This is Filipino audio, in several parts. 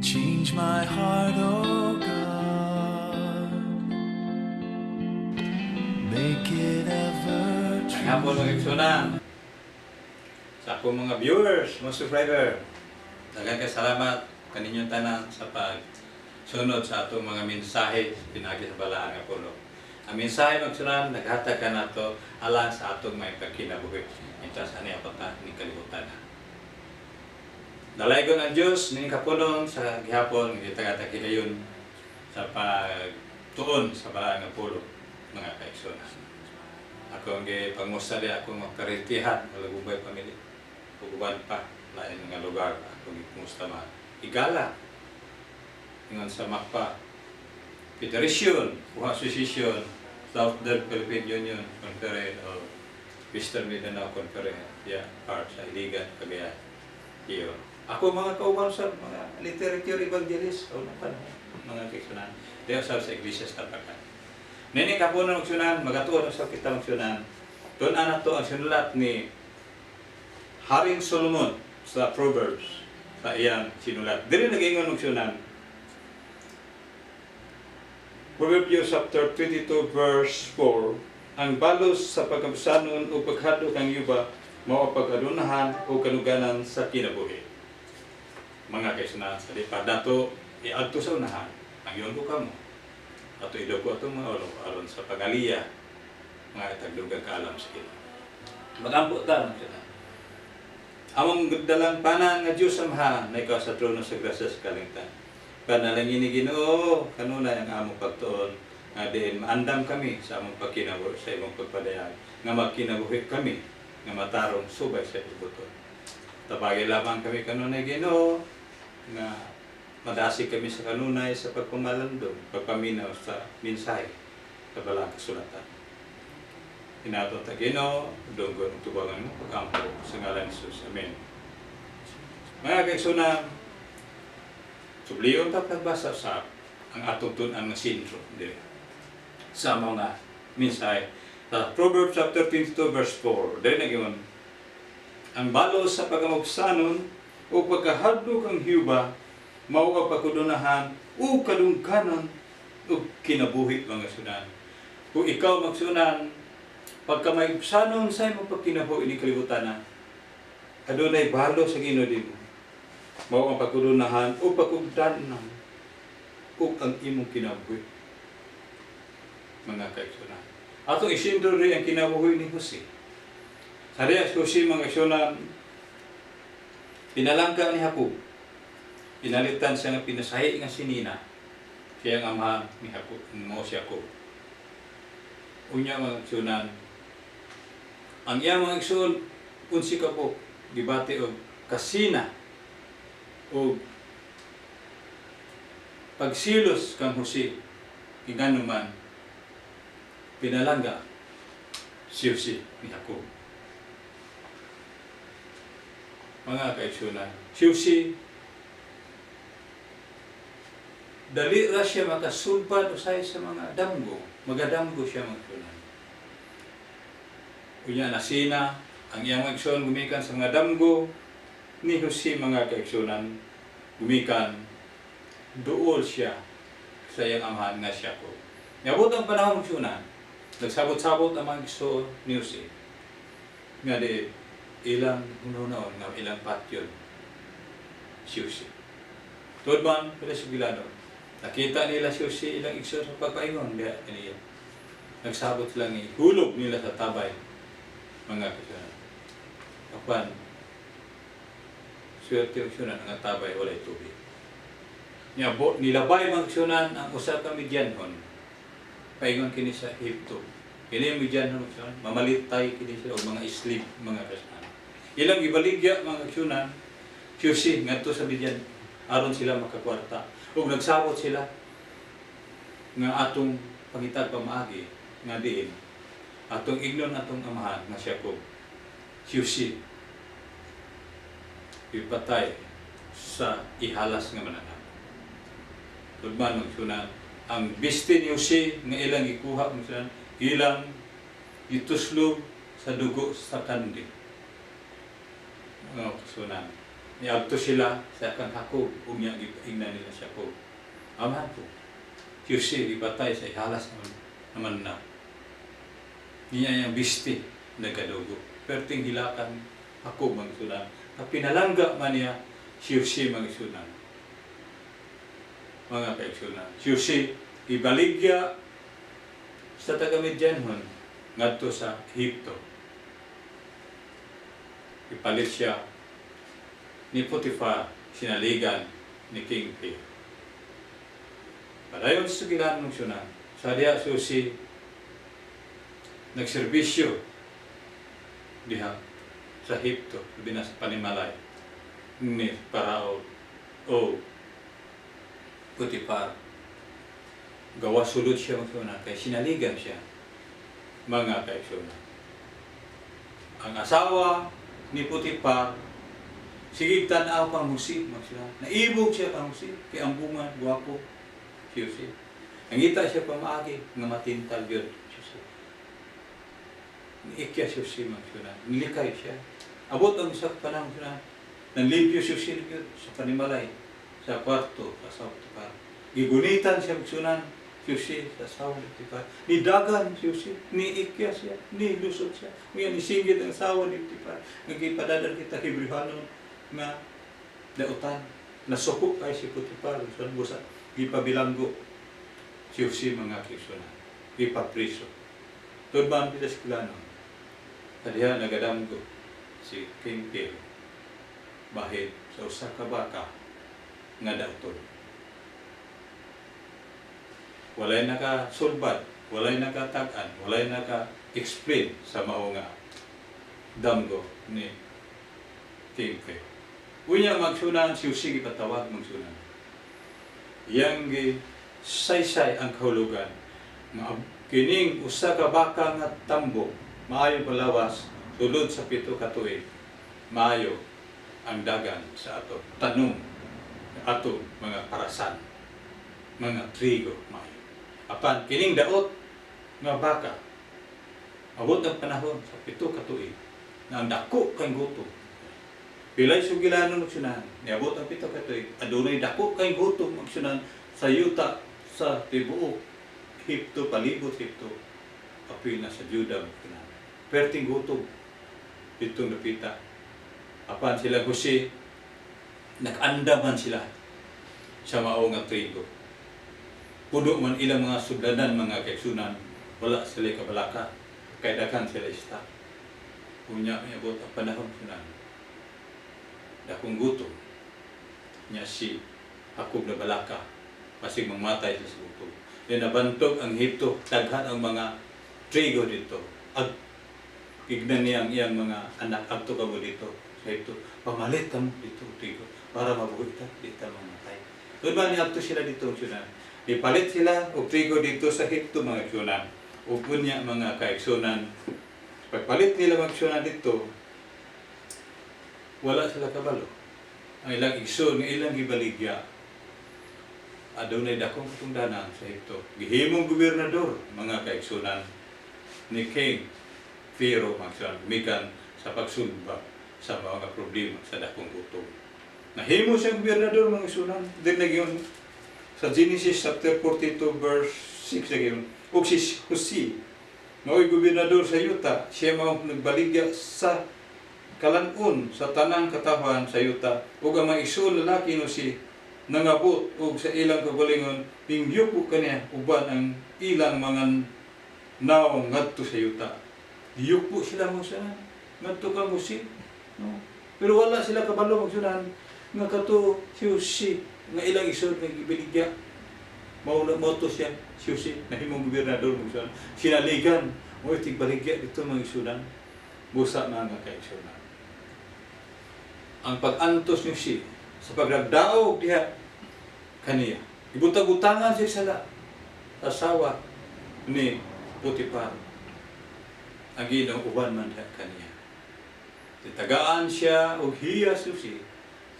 Change my heart, oh God. Make it ever true. Ang hapon mga igsunan sa akong mga viewers, mga subscriber. Daghang salamat kaninyong tanan sa pagsunod sa atong mga mensahe pinagi sa Balaan nga Pulo. Ang mensahe magsunan naghatag ka nato alang sa atong may pagkinabuhi. Ito sa niya pata ni kalibutan. Dalaygon ang Diyos ning kapunon sa gihapon nga tagata kidayon sa pagtuon sa Balaan nga Pulo mga kaigsunan. Ako ang pangmusta di ako magkaritihan wala gubay pamilya. Puguban pa lain nga lugar ako gikumusta ma igala ingon sa MACPA Federation o Association Southern Philippine Union Conference o Western Mindanao Conference part sa Iligan, Cagayan. Iyo. Ako mga kauban sa mga literature evangelist o mga kaigsunan. Diyo sa iglesia sa tapakan. Nini kapunan magsunan, magatuon sa kita magsunan. Doon anak to ang sinulat ni Haring Solomon sa Proverbs sa iyang sinulat. Dili nag-ingon magsunan. Proverbs chapter 22 verse 4. Ang balos sa pagkabusanon o paghadlok ang yuba mao pag-adunahan o kanuganan sa kinabuhi. Mga kaigsunan, sa lipad nato iadto sa unahan ang iyong buka mo. Ato idogo ato mga ulo aron sa pagaliya mga itagdugang kaalam sa Ginoo. Magampo ta mga among dalang panan nga Dios Amahan na ikaw sa trono sa grasya sa kalingtan. Panalangin ni Ginoo kanunay ang among pagtuon nga diin maandam kami sa among pagkinabuhi sa imong pagpadayag nga magkinabuhi kami nga matarong subay sa ibuton. Tabagay lamang kami kanunay Ginoo nga madasi kami sa kanunay sa pagpamalandong, pagpaminaw sa mensahe sa Balang Kasulatan. Hinaton ta Ginoo, dunggon ug tubangan mo pag-ampo sa ngalan ni Jesus. Amen. Mga kaigsunan, subliyon ta pagbasa sa ang atong tun-an nga sintro dire sa mga mensahe. Sa Proverbs chapter 22 verse 4, dire nagingon, ang balos sa pagamugsanon o pagkahadlok ang hiyuba mao ang pagkudunahan o kadungkanan o kinabuhi mga sunan. Kung ikaw magsunan, pagka may sanon sa imong pagkinabuhi ni kalibutan, adunay balo sa Ginoo din mo. Mao ang pagkudunahan o pagkugdanan o ang imong kinabuhi. Mga kaigsunan. Ato isindro rin ang kinabuhi ni Jose. Sa riyas Jose mga kaigsunan, pinalangka ni Jacob. Pinalitan siya ng pinasahi nga sinina. Siya ang ama ni Jacob, mo si Jacob. Unya mga igsunan, ang iyang mga igsoon, unsi ka po, gibati o kasina o pagsilos kang Jose, iganuman, pinalangga si Jose ni Jacob. Mga kaigsunan, si Jose, dali ra siya makasulpad usay sa mga damgo. Magadamgo siya magsunan. Unya nasina, ang iyang igsoon gumikan sa mga damgo ni Jose mga kaigsunan. Gumikan, duol siya sa iyang amahan nga siya ko. Ngabot ang panahon magsunan, nagsabot-sabot ang mga igsoon ni Jose. Nga di, ilang hununaon, nga ilang patyon si Jose. Tuod man, pala si Bilano. Nakita nila si Jose ilang igsoon sa pagpaingon. Kaya nagsabot lang hulog nila sa tabay. Mga kaigsunan. Kapan, swerte igsunan ang tabay walay tubig. Nilabay mga igsunan ang usa ka Midyanhon. Paingon kini sa Egypto. Kini ang Midyanhon igsunan, mamalitay kini sila o mga slave mga kaigsunan. Ilang ibaligya mga igsunan, si Jose ngadto sa Midyan aron sila makakwarta. Ug nagsabot sila nga atong pangitag pamaagi nga diin atong ignon atong amahan nga siya ko si Jose ipatay sa ihalas nga mananap. Tugman magsunan ang biste ni Jose nga ilang ikuha magsunan ilang ituslo sa dugo sa kandi. Mga kasunan Niadto sila sa kang Hakob, unya gipaingnan nila siya ko. Amahan po. Yossi gibatay sa ihalas naman na. Niya yung bisti nagadugo. Perting hilakan Hakob magsunan. Pinalangga man niya si Yossi magsunan. Mga kaigsunan. Si Yossi ibaligya sa taga-Midyanhon ngadto sa Ehipto. Ipalit siya ni Potiphar, sinaligan ni King Pharaoh. Padayon sa gilan ng sunan, sa diya susi nagserbisyo diha sa Ehipto, binas panimalay ni Parao o Potiphar. Gawa sulod siya magsunan, kaya sinaligan siya, mga kaigsunan. Ang asawa ni Potiphar, sige tanaw pang husi, magsunan. Naibog siya pang husi, kaya ang bunga, guwapo, si Yossi. Nangita siya pamaagi, nga matintal yun, si Yossi. Niikya si Yossi, magsunan. Nilikay siya. Abot ang isa panang magsunan. Nanlimpyo si Yossi sa panimalay, sa kwarto, sa Potiphar. Gigunitan siya magsunan, si Yossi sa asawa ni Potiphar. Nidagan si Yossi, niikya siya, nilusot siya. Ngayon nisinggit ang asawa ni Potiphar. Nagkipadadal kita Hebrewhanon nga dautan. Nasukop ay si Potiphar. So, busa, gipabilanggo si Yossi mga kaigsunan. Gipapriso. Tudman kita sa kilano. Kadiha nagadamgo si King Pharaoh. Bahid sa usa ka baka nga dauton. Walay nakasulbad, walay nakatag-an, walay naka-explain sa mao nga damgo ni King Pharaoh. Unya magsunan si Yossi gipatawag magsunan. Yang gi saysay ang kahulugan nga kining usa ka baka nga tambo maayo palawas sulod sa 7 ka tuig. Maayo ang dagan sa ato tanong ato mga parasan, mga trigo maayo. Apan kining daot nga baka abot ang panahon sa 7 ka tuig na ang dako kay gutom. Pilay sugilanon magsunan, niabot ang 7 ka tuig, adunay dako kay gutom magsunan sa yuta sa tibuok Ehipto, palibot Ehipto, apoy na sa Juda magsunan. Perting gutom ditong napita. Apan sila Yossi, nag-andaman sila sa mao nga trigo. Puno man ilang mga sudlanan, mga kaigsunan, wala sila kabalaka, kay daghan sila ista. Unya may abot ang panahon sunan. Dakong gutom niya si Hakob na balaka, masig mamatay sa gutom. Then nabantog ang Ehipto, daghan ang mga trigo dito. At ignan niya ang iyang mga anak, agto ka mo dito sa Ehipto. Pamalit ka mo dito, trigo, para mabuhay ta, dito mamatay. Doon ba niagto sila dito sunan? Ipalit sila og trigo dito sa Ehipto mga kaigsunan. Ug unya mga kaigsunan, pagpalit nila magsunan dito, wala sila kabalo. Ang ilang igsoon nga ilang gibaligya. Adunay dakong katungdanan sa Ehipto. Gihimong gobernador mga kaigsunan ni King Pharaoh magsunan mikan sa pagsulba sa mga problema sa dakong gutom. Nahimo siyang gobernador mga kaigsunan. Din nagyon sa Genesis chapter 42 verse 6 nagyon. Ug si Yossi mao'y gobernador sa yuta, siya mao nagbaligya sa kalan-on sa tanang katawhan sa yuta. Ug ang mga igsoon lalaki no si nangabot ug sa ilang kagalingon pingyupo kaniya uban ang ilang mga naong ngadto sa yuta. Giyupo sila magsunan ngadto ka Yossi. No? Pero wala sila kabalo magsunan nga kato si Yossi nga ilang igsoon nga gibaligya. Mauto siya si Yossi nahimong gobernador magsunan. Sinaligan mo tigbaligya dito mga igsunan. Busa mga kaigsunan. Ang pag-antos ni Yossi sa pagdagdaog diha kaniya. Ibutang-butangan siya sala asawa ni Potiphar. Ang Ginoo uban man kaniya. Titagaan siya og hiyas Yossi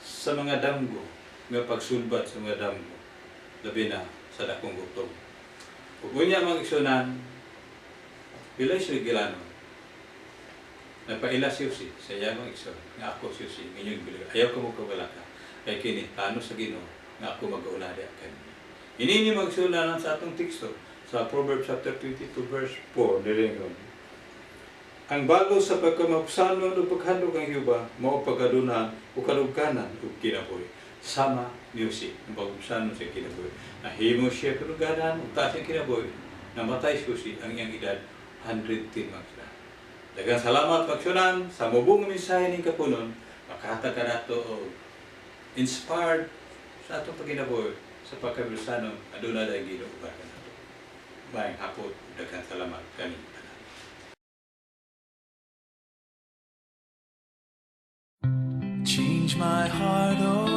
sa mga damgo nga pagsulbat sa mga damgo. Labi na sa dakong gutom. Ug unya mga igsunan, bilay siya gilanon. Nagpaila siya si sa iyang igsoon nga ako siya si inyong bilang. Ayaw ko mo kabalaka. Kay kini tano sa Ginoo nga ako mag-una di akan. Ini magsunanan sa atong teksto sa Proverbs chapter 22 verse 4 nilingon. Ang balo sa pagkamapsanon o paghandog ang Yuba, mao pagadunan o kalugkanan o kinabuhi. Sama music, ang pagmapsanon sa kinabuhi. Nahimo siya kalugkanan o taas ang kinabuhi. Namatay siya ang iyang edad 110 magsila. Daghang salamat pagsunan sa mubong mensahe ning kapunon, makahata ka nato og inspired sa atong pagkinabuhi sa pagkabisanon aduna dayong Ginoo uban nato. Maayong hapon, daghang salamat kami. Change my heart, oh